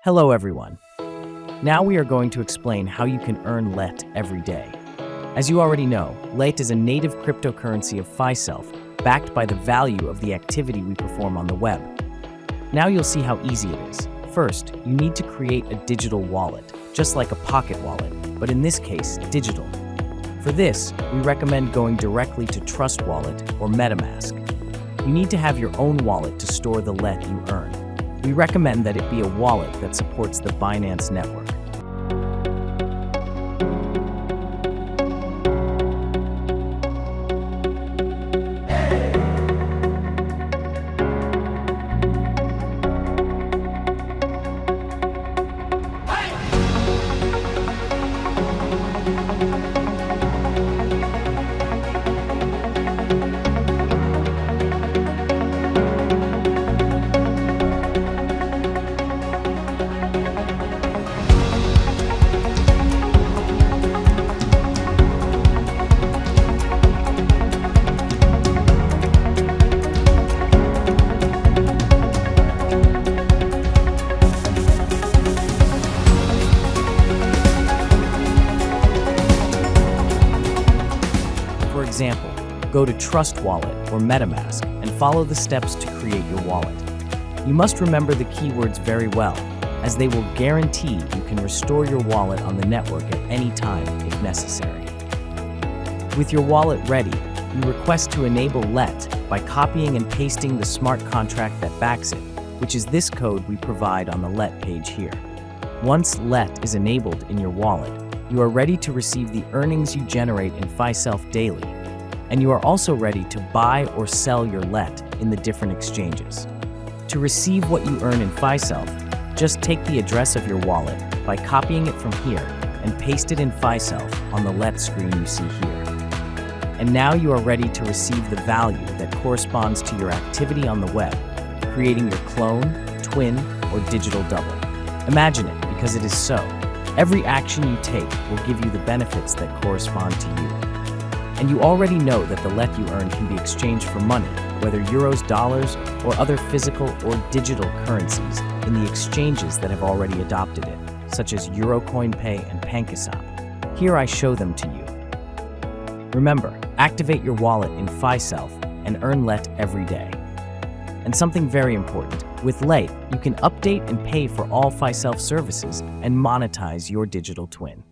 Hello everyone. Now we are going to explain how you can earn LEHT every day. As you already know, LEHT is a native cryptocurrency of FySelf, backed by the value of the activity we perform on the web. Now you'll see how easy it is. First, you need to create a digital wallet, just like a pocket wallet, but in this case, digital. For this, we recommend going directly to Trust Wallet or MetaMask. You need to have your own wallet to store the LEHT you earn. We recommend that it be a wallet that supports the Binance network. For example, go to Trust Wallet or MetaMask and follow the steps to create your wallet. You must remember the keywords very well, as they will guarantee you can restore your wallet on the network at any time if necessary. With your wallet ready, you request to enable LEHT by copying and pasting the smart contract that backs it, which is this code we provide on the LEHT page here. Once LEHT is enabled in your wallet, you are ready to receive the earnings you generate in FySelf daily, and you are also ready to buy or sell your LEHT in the different exchanges. To receive what you earn in FySelf, just take the address of your wallet by copying it from here and paste it in FySelf on the LEHT screen you see here. And now you are ready to receive the value that corresponds to your activity on the web, creating your clone, twin, or digital double. Imagine it, because it is so. Every action you take will give you the benefits that correspond to you. And you already know that the LEHT you earn can be exchanged for money, whether euros, dollars, or other physical or digital currencies in the exchanges that have already adopted it, such as EuroCoinPay and Pankasap. Here I show them to you. Remember, activate your wallet in FySelf and earn LEHT every day. And something very important, with LEHT, you can update and pay for all FySelf services and monetize your digital twin.